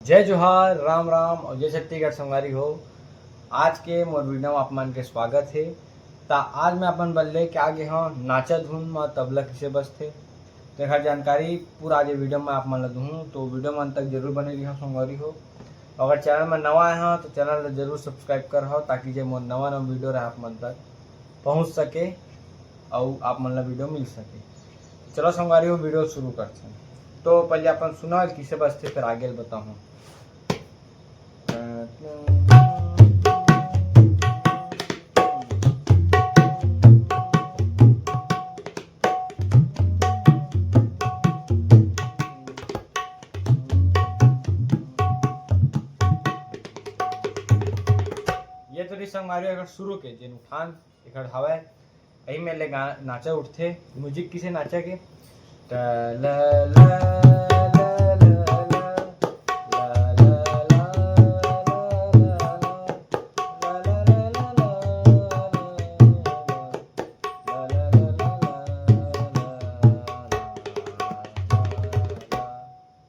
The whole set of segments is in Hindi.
जय जोहार, राम राम और जय छत्तीसगढ़ संगवारी हो। आज के मोर वीडियो में आप मन के स्वागत है। ता आज मैं अपन बल ले के आगे हाँ नाचा धुन में तबला किसे बजते तो हर जानकारी पूरा आज वीडियो में आप मन ला दूँ, तो वीडियो में अंत तक जरूर बने रही संगवारी हो। अगर चैनल में नवा आए हाँ तो चैनल ला जरूर सब्सक्राइब कर हो, ताकि जो मोर नवा वीडियो रहे आप मन तक पहुँच सके और आप मन ला वीडियो मिल सके। चलो संगवारी हो वीडियो शुरू करते हैं। तो पहले अपन सुना किसे बजते फिर आगे बताऊँ। ये तो संगवारी अगर शुरू के जिन उठान इकड़ हवा यही में ले नाचा उठते म्यूजिक किसे नाचा के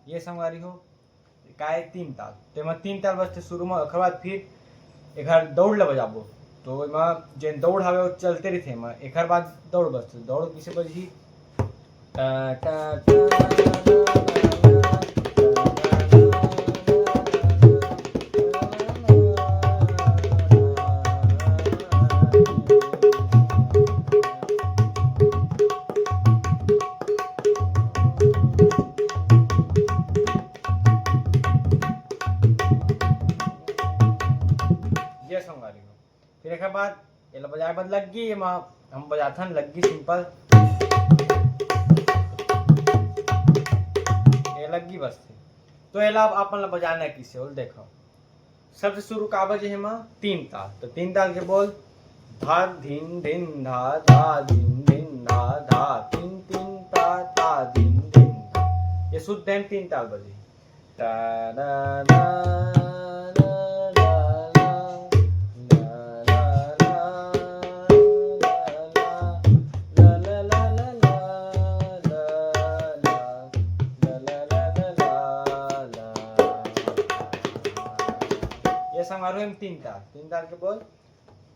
ये संगवारी हो काय तीन ताल तो तीन ताल बजते शुरू में। ओकर बाद फिर एक दौड़ ला बजाबो तो जेन दौड़ हवे वो चलते रही थे। एक बाद दौड़ बजते दौड़ किसे बजी ये संगवारी हो। फिर एक बाद ये बजाए बाद लग्गी हम बजाथन लग्गी सिंपल ये लग्गी बजते तो ये अपन बजाना है किसे बोल देखो। सबसे शुरू का बजे है तीन ताल तो तीन ताल के बोल धा धीन धिन धा धा धीन धिन धा धा तीन तीन ता ता धीन धिन धा। ये शुद्ध है तीन ताल बजे ता दा दा समारोह में तीन ताल के बोल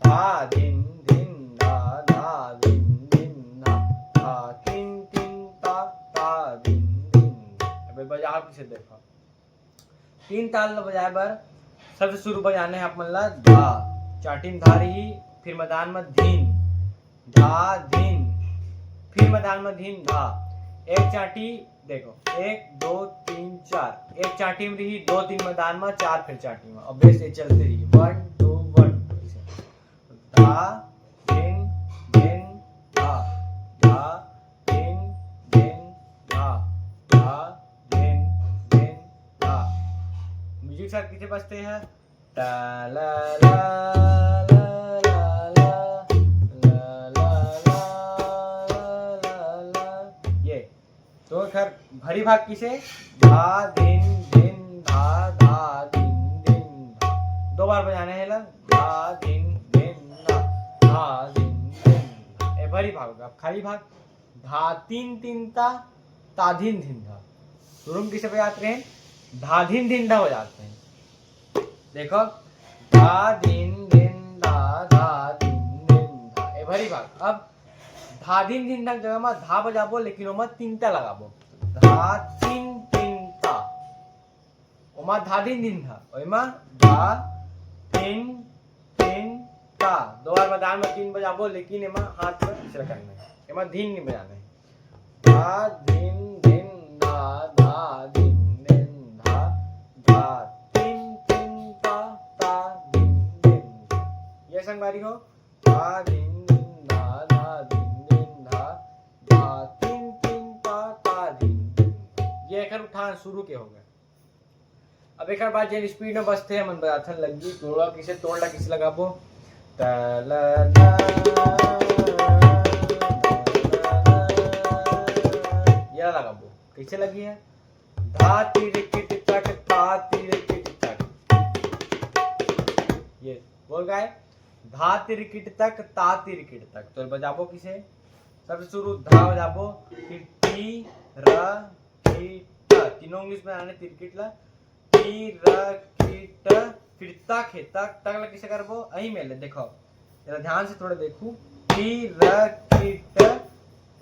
धा धिन धिन धा धा धिन धिन धा धा तीन तीन ता ता धिन धिन। अबे बजाओ किसे देखो। तीन ताल बजाए बर सबसे शुरू बजाने हैं आप मन ला धा चाटी में धा रही, फिर मैदान में धीन धा धीन, फिर मैदान में धीन धा। एक चाटी देखो एक दो तीन चार, एक चाटी में रही दो तीन मैदान में चार फिर चाटी में अब बेस चलते रही 1 2 1 धा धिन धिन धा धा धिन धिन धा धा धिन धिन धा। म्यूजिक साथ किसे बजते हैं टा ला ला तो खैर भरी भाग किसे धा दिन दिन धा धा दिन दिन धा। दो बार बजाने हैं धा दिन दिन धा धा दिन दिन। ए भरी भाग होगा। खाली भाग धा तीन तीन ता धीन धिन धा। शुरू में किसे बजाते हैं धा धीन धिन धा बजाते हैं। देखो धा दिन दिन धा धा दिन दिन धा। ए भरी भाग। अब धा दिन दिन तक जगह में धा बजाबो लेकिन ओमा तीन ता लगाबो धा तीन तीन ता ओमा धा दिन दिन था ओमा धा तीन तीन ता। दो बार मैदान में तीन बजाबो लेकिन एमा हाथ में इसे करना है, एमा धीन नहीं बजाना है। धा दिन दिन धा धा दिन दिन धा धा तीन तीन ता ता दिन दिन। ये संगवारी हो धा दिन दिन धा धा दिन तीन तीन ता ता दिन। ये एक उठान शुरू के हो गए। अब एक बाद जेन स्पीड में बजते हैं मन बजाथन लगी तोड़ा किसे तोड़ला किसे लगाबो तला ये लगाबो कैसे लगी है धा तीर किट तक ता तीर किट तक। ये बोल गए धा तीर किट तक ता तीर किट तक। तो बजाबो किसे सबसे शुरू धा बजाबो फिर टी र टी ट तीनों इंग्लिश में आने तिरकिट ला टी कीट फिर तक है, तक तक लग किसे करबो अही में ले देखो जरा ध्यान से थोड़ा देखू कीट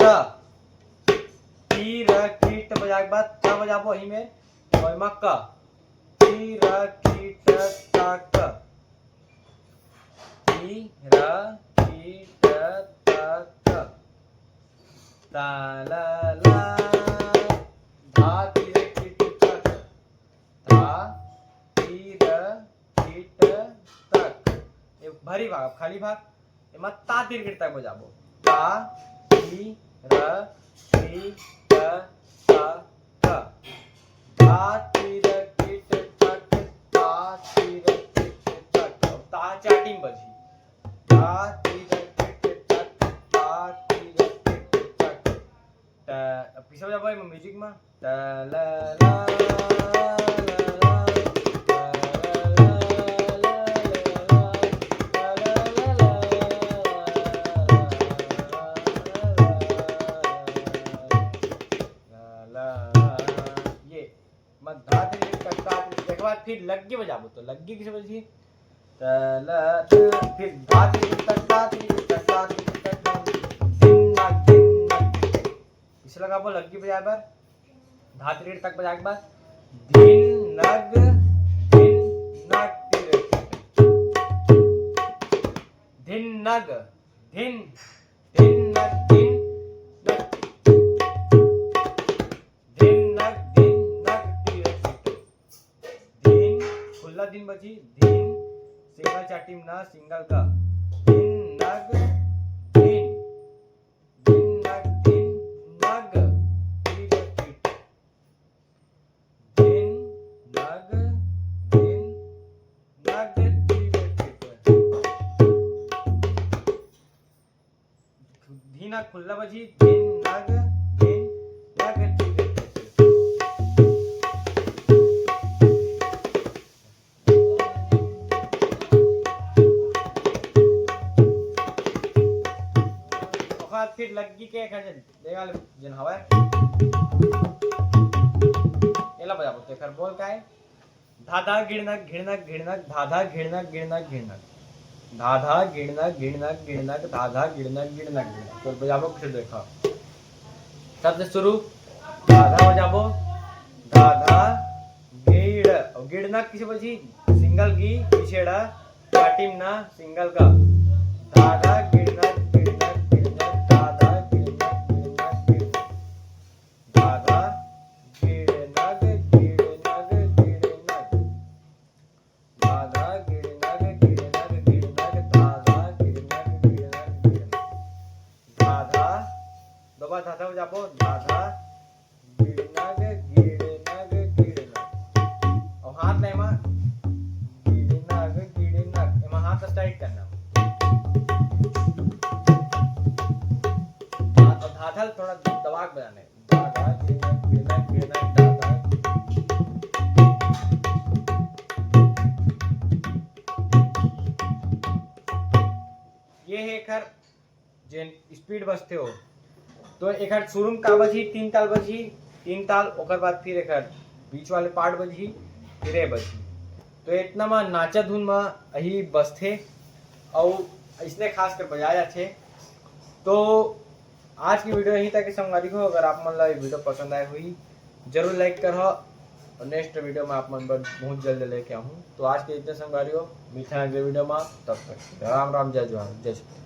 त कीट बजाए के बाद क्या बजाबो अही में और मक्का कीट तक कीट तक ता ला ला धा कीट तक धा कीट तक ये भरी भाग खाली भाग एमा ता कीट तक बजाबो ता कीट तक धा कीट तक ता कीट तक ता चाटिंग बजी ता कीट तक ता कीट तक पीछे बजाबो एमा म्यूजिक में ता ला ला फिर लग्गी बजाबो तो लग्गी किसे बजी फिर इसे लगाबो लग्गी बजाए बार धा कीट तक बजाए के बाद धिन नग धिन नग धिन धिन नग दिन बजी दिन सिंगल चाटिम ना सिंगल का दिन नग दिन नग दिन नग धीना खुल्ला बजी दिन नग फिर लग्गी के खजन देगा जन हवा एला बजा बोलते कर बोल काय धाधा गिणनक घिणनक घिणनक धाधा गिणनक गिणनक घिणनक धाधा गिणनक गिणनक गिणनक धाधा गिणनक गिणनक तो बजाबो फिर देखो सबसे शुरू धाधा बजाबो धाधा गिड़ और गिणनक किसे बजी सिंगल गी पिछेड़ा काटिम ना सिंगल का धाधा गिणनक धाधा बजाबो धाधा गिड़नग और हाथ ले एमा गिड़नग एमा हाथ स्ट्राइक करना और धाधा थोड़ा दबा के बजाना है धाधा गिड़नग धाधा ये है खर जेन स्पीड बजते हो तो एक हट शुरू का बजी तीन ताल बजी तीन ताल ओकर बाद फिर एक हट बीच वाले पार्ट बजी फिर ए बजी तो इतना में नाचा धुन में यही बजते और इसने खास कर बजाया थे। तो आज की वीडियो यहीं तक संगवारी हो अगर आप मन ला वीडियो पसंद आए हुई जरूर लाइक कर और नेक्स्ट वीडियो में आप मन पर बहुत जल्द लेके आऊँ। तो आज के इतने संगवारी हो मिठा अगले वीडियो में तब तक राम राम जय जवान जय श्री